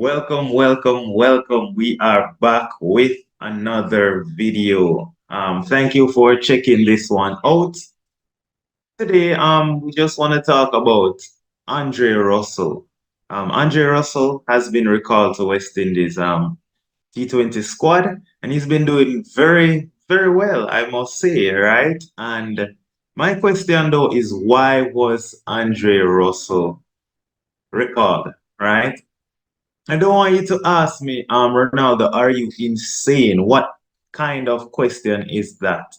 Welcome, welcome, welcome. We are back with another video. Thank you for checking this one out. Today, we just want to talk about Andre Russell. Andre Russell has been recalled to West Indies T20 squad, and he's been doing very, very well, I must say, right? And my question though is why was Andre Russell recalled, right? I don't want you to ask me, Ronaldo, are you insane? What kind of question is that?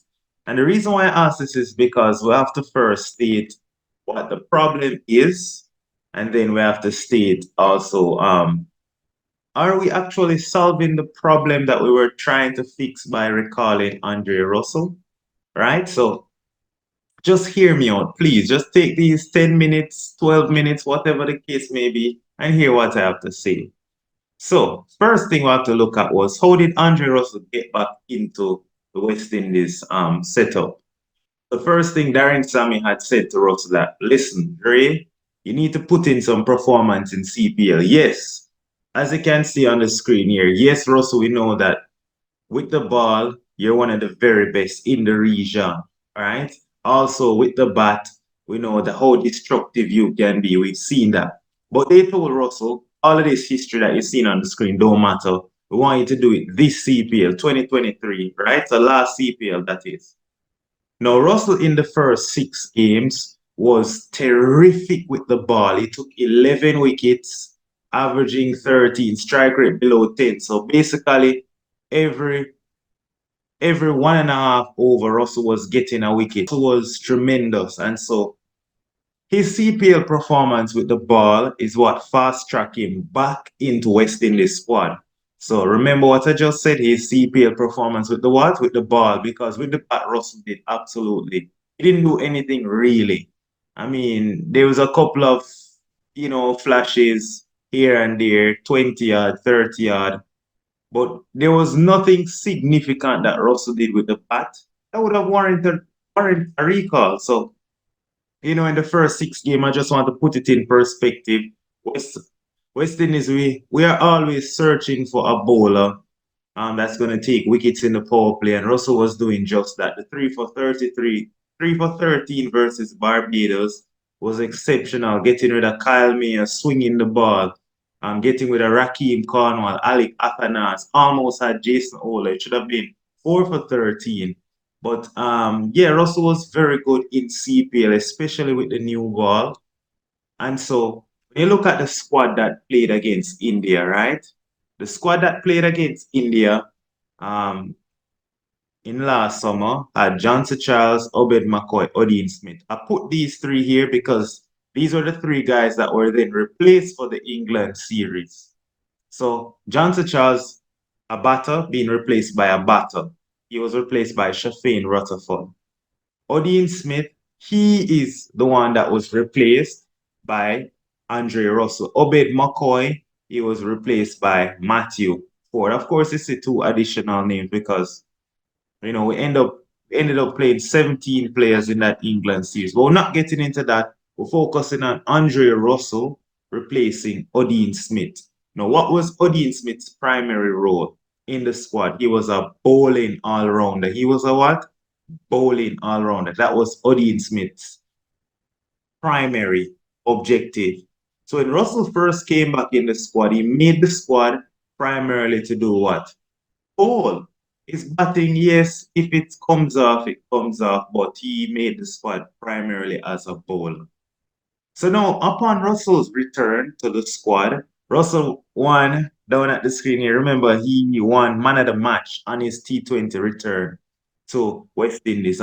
And the reason why I ask this is because we have to first state what the problem is, and then we have to state also, are we actually solving the problem that we were trying to fix by recalling Andre Russell? Right? So just hear me out, please. Just take these 10 minutes, 12 minutes, whatever the case may be, and hear what I have to say. So, first thing we have to look at was how did Andre Russell get back into the West Indies setup? The first thing Darren Sammy had said to Russell that, listen, Dre, you need to put in some performance in CPL. Yes, as you can see on the screen here, yes, Russell, we know that with the ball, you're one of the very best in the region, all right? Also, with the bat, we know how destructive you can be. We've seen that. But they told Russell, all of this history that you've seen on the screen don't matter. We want you to do it this CPL 2023, right? So last CPL, that is. Now, Russell in the first 6 games was terrific with the ball. He took 11 wickets, averaging 13, strike rate below 10. So basically, every 1.5 over, Russell was getting a wicket. Russell was tremendous. And so his CPL performance with the ball is what fast-tracked him back into West Indies squad. So remember what I just said, his CPL performance with the what? With the ball, because with the bat, Russell did absolutely. He didn't do anything really. I mean, there was a couple of, flashes here and there, 20 yard, 30 yard, but there was nothing significant that Russell did with the bat that would have warranted a recall. So in the first 6 games, I just want to put it in perspective. West, West Indies, we are always searching for a bowler that's going to take wickets in the power play, and Russell was doing just that. The 3 for 33, 3 for 13 versus Barbados was exceptional. Getting rid of Kyle Mayer, swinging the ball, getting rid of Rakeem Cornwall, Alec Athanas, almost had Jason Ola. It should have been 4 for 13. But yeah, Russell was very good in CPL, especially with the new ball. And so when you look at the squad that played against India, right? The squad that played against India um, in last summer had Johnson Charles, Obed McCoy, Odean Smith. I put these three here because these were the three guys that were then replaced for the England series. So Johnson Charles, a batter, being replaced by a batter. He was replaced by Shafane Rutherford. Odean Smith, he is the one that was replaced by Andre Russell. Obed McCoy, he was replaced by Matthew Ford. Of course, it's the two additional names because we ended up playing 17 players in that England series. But we're not getting into that. We're focusing on Andre Russell replacing Odean Smith. Now, what was Odean Smith's primary role in the squad? He was a bowling all-rounder. He was a what? Bowling all-rounder. That was Odean Smith's primary objective. So when Russell first came back in the squad, he made the squad primarily to do what? Bowl. His batting, yes, if it comes off, it comes off, but he made the squad primarily as a bowler. So now, upon Russell's return to the squad, Russell won down at the screen here. Remember, he won man of the match on his T20 return to West Indies.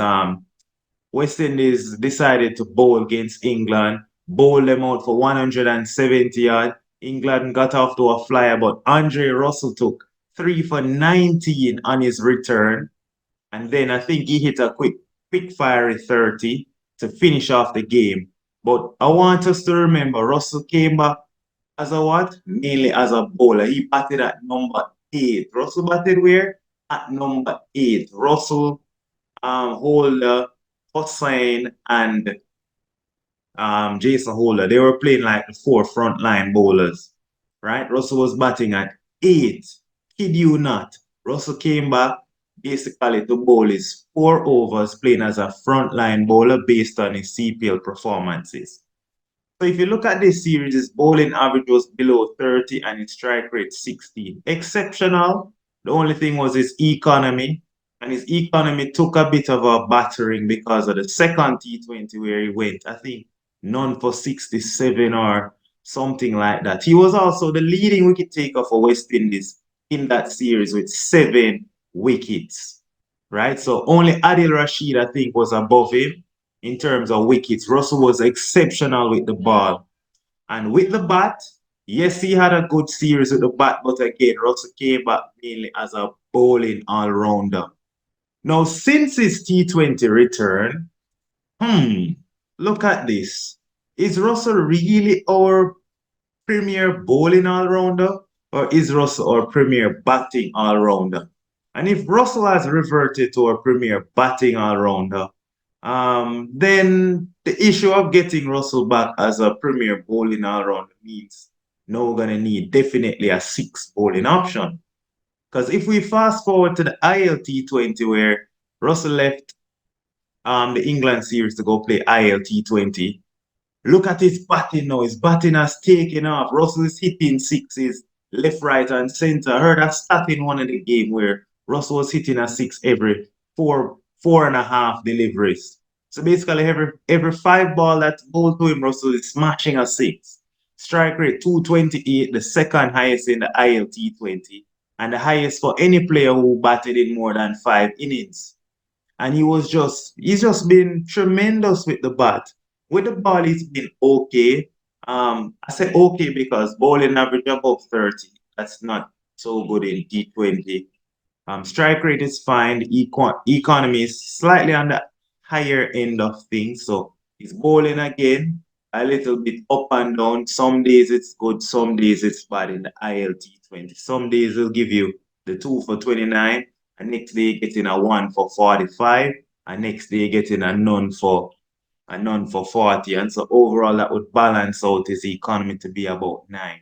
West Indies decided to bowl against England, bowl them out for 170 yards. England got off to a flyer, but Andre Russell took 3 for 19 on his return. And then I think he hit a quick fiery 30 to finish off the game. But I want us to remember Russell came back as a what? Mainly as a bowler. He batted at number 8. Russell batted where? At number 8. Russell, Holder, Hossain, and Jason Holder. They were playing like the 4 frontline bowlers, right? Russell was batting at 8. Kid you not. Russell came back basically to bowl his 4 overs playing as a frontline bowler based on his CPL performances. So if you look at this series, his bowling average was below 30 and his strike rate 16. Exceptional. The only thing was his economy. And his economy took a bit of a battering because of the second T20 where he went, I think, none for 67 or something like that. He was also the leading wicket taker for West Indies in that series with 7 wickets, right? So only Adil Rashid, I think, was above him in terms of wickets. Russell was exceptional with the ball. And with the bat, yes, he had a good series with the bat, but again, Russell came back mainly as a bowling all-rounder. Now, since his T20 return, look at this. Is Russell really our premier bowling all-rounder, or is Russell our premier batting all-rounder? And if Russell has reverted to our premier batting all-rounder, then the issue of getting Russell back as a premier bowling all-rounder means now we're gonna need definitely a 6 bowling option. Because if we fast forward to the ILT20 where Russell left the England series to go play ILT20, look at his batting now. His batting has taken off. Russell is hitting sixes left, right, and center. I heard a stat in one of the game where Russell was hitting a 6 every 4.5 deliveries. So basically, every 5 ball that goes to him, Russell is smashing a 6. Strike rate 228, the second highest in the ILT20, and the highest for any player who batted in more than 5 innings. And he's just been tremendous with the bat. With the ball, he's been okay. I say okay because bowling average above 30. That's not so good in T20. Strike rate is fine. The economy is slightly on the higher end of things. So he's bowling again a little bit up and down. Some days it's good, some days it's bad in the ILT20. Some days will give you the 2 for 29, and next day getting a 1 for 45, and next day getting a none for 40. And so overall that would balance out his economy to be about 9.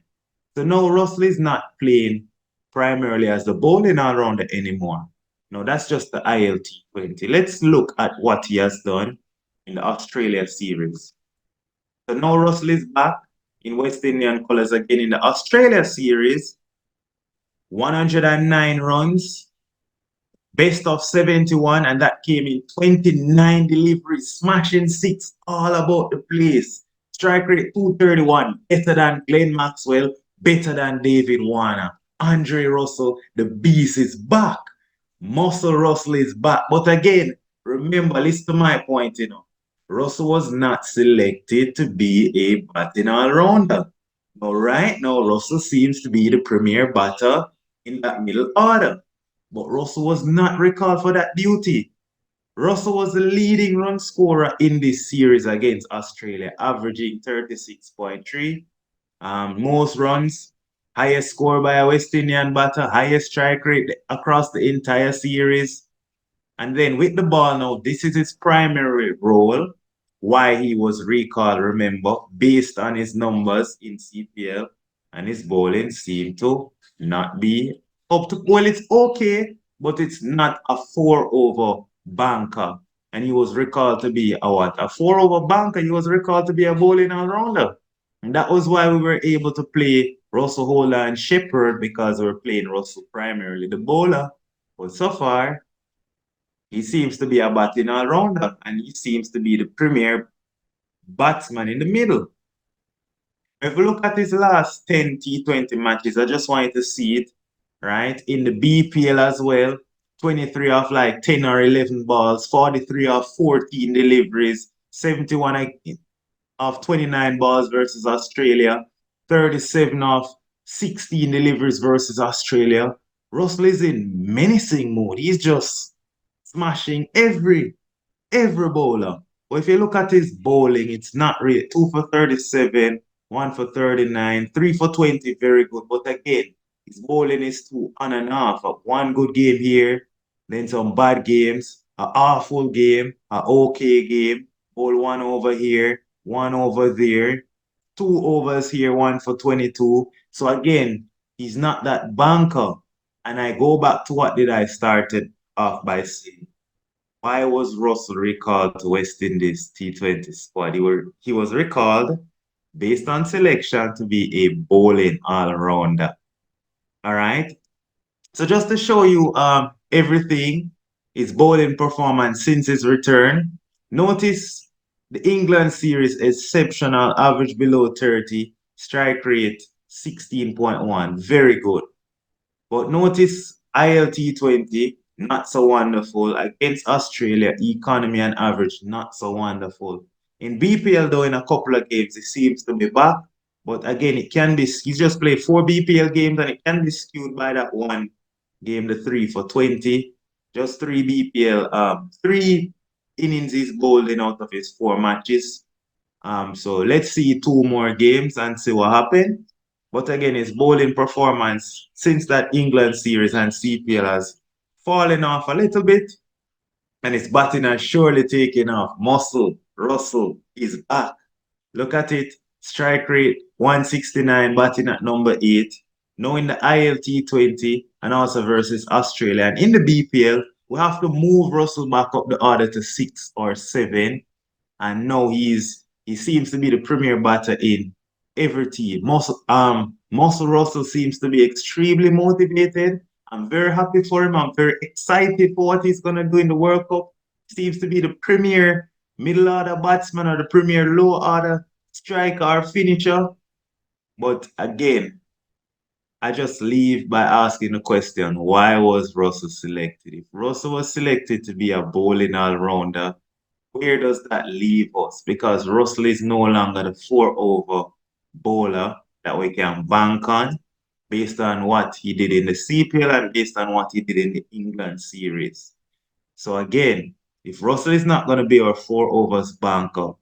So now Russell is not playing primarily as the bowling all-rounder anymore. No, that's just the ILT20. Let's look at what he has done in the Australia series. So now Russell is back in West Indian colours again in the Australia series. 109 runs, best of 71, and that came in 29 deliveries, smashing 6 all about the place. Strike rate 231, better than Glenn Maxwell, better than David Warner. Andre Russell, the beast is back. Muscle Russell is back. But again, remember, listen to my point, Russell was not selected to be a batting all-rounder. All right, now Russell seems to be the premier batter in that middle order. But Russell was not recalled for that duty. Russell was the leading run scorer in this series against Australia, averaging 36.3. Most runs, highest score by a West Indian batter, highest strike rate across the entire series. And then with the ball now, this is his primary role. Why he was recalled, remember, based on his numbers in CPL, and his bowling seemed to not be up to, well, it's okay, but it's not a 4-over banker. And he was recalled to be a what? A 4-over banker. He was recalled to be a bowling all-rounder. And that was why we were able to play Russell Holder and Shepherd, because we were playing Russell primarily the bowler. But so far, he seems to be a batting all-rounder, and he seems to be the premier batsman in the middle. If we look at his last 10 T20 matches, I just wanted to see it, right? In the BPL as well, 23 of like 10 or 11 balls, 43 of 14 deliveries, 71 of 29 balls versus Australia, 37 of 16 deliveries versus Australia. Russell is in menacing mode. He's just smashing every bowler. But if you look at his bowling, it's not really 2 for 37, 1 for 39, 3 for 20, very good. But again, his bowling is 2 on and off. One good game here, then some bad games, an awful game, an okay game, bowl 1 over here, 1 over there, 2 overs here, 1 for 22, So again, he's not that banker. And I go back to what did I started off by saying. Why was Russell recalled to West Indies T20 squad? He was recalled based on selection to be a bowling all-rounder. All right. So just to show you everything, his bowling performance since his return. Notice the England series exceptional, average below 30, strike rate 16.1, very good. But notice ILT20, not so wonderful. Against Australia, economy and average, not so wonderful. In BPL, though, in a couple of games, he seems to be back. But again, it can be, he's just played 4 BPL games and it can be skewed by that one game, the 3 for 20. Just 3 BPL, 3 innings he's bowled in out of his 4 matches. So let's see 2 more games and see what happens. But again, his bowling performance since that England series and CPL has fallen off a little bit. And his batting has surely taken off. Russell is back. Look at it. Strike rate 169, batting at number 8. Now in the ILT20 and also versus Australia. And in the BPL, we have to move Russell back up the order to 6 or 7. And now he seems to be the premier batter in every team. Muscle Russell seems to be extremely motivated. I'm very happy for him. I'm very excited for what he's gonna do in the World Cup. Seems to be the premier middle order batsman or the premier low order striker or finisher. But again, I just leave by asking the question, why was Russell selected? If Russell was selected to be a bowling all-rounder, where does that leave us? Because Russell is no longer the 4 over bowler that we can bank on based on what he did in the CPL and based on what he did in the England series. So again, if Russell is not going to be our 4 overs banker,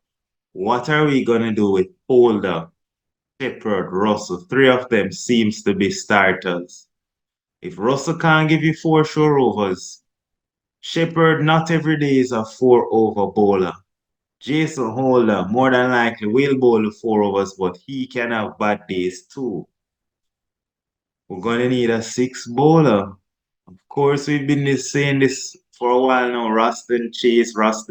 what are we going to do with Holder, Shepherd, Russell? 3 of them seems to be starters. If Russell can't give you 4 shore overs, Shepherd not every day is a 4 over bowler. Jason Holder more than likely will bowl the 4 overs, but he can have bad days too. We're gonna need a 6 bowler. Of course, we've been saying this for a while now. Ruston Chase. But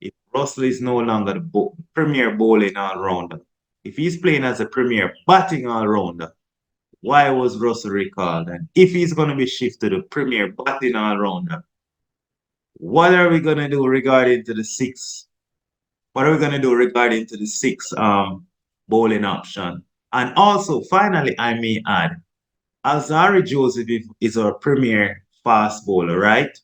if Russell is no longer the premier bowling all-rounder, if he's playing as a premier batting all-rounder, why was Russell recalled? And if he's gonna be shifted to premier batting all-rounder, what are we gonna do regarding to the 6? What are we gonna do regarding to the 6 bowling option? And also, finally, I may add, Alzari Joseph is our premier fast bowler, right?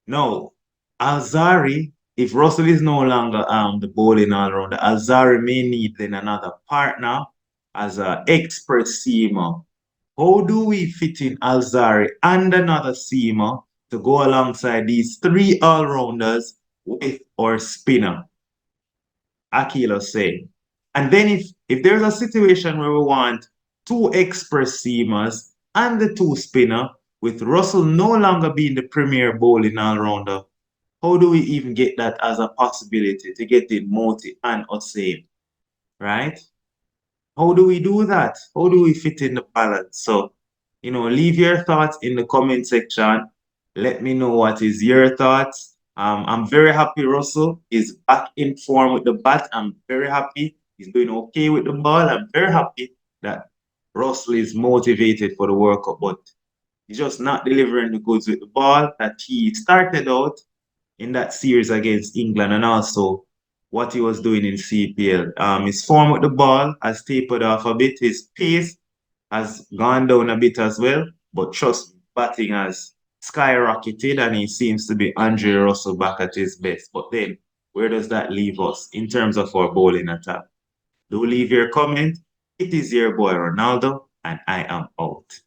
No, Alzari, if Russell is no longer the bowling all rounder, Alzari may need then another partner as an expert seamer. How do we fit in Alzari and another seamer to go alongside these 3 all-rounders with our spinner? Akilo say. And then if there's a situation where we want 2 express seamers and the 2 spinner, with Russell no longer being the premier bowling all-rounder, how do we even get that as a possibility to get in Moti and Hussein, right? How do we do that? How do we fit in the balance? So, leave your thoughts in the comment section. Let me know what is your thoughts. I'm very happy Russell is back in form with the bat. I'm very happy he's doing okay with the ball. I'm very happy that Russell is motivated for the World Cup, but he's just not delivering the goods with the ball that he started out in that series against England and also what he was doing in CPL. His form with the ball has tapered off a bit. His pace has gone down a bit as well, but trust me, batting has skyrocketed and he seems to be Andre Russell back at his best. But then, where does that leave us in terms of our bowling attack? Do leave your comment. It is your boy Ronaldo, and I am out.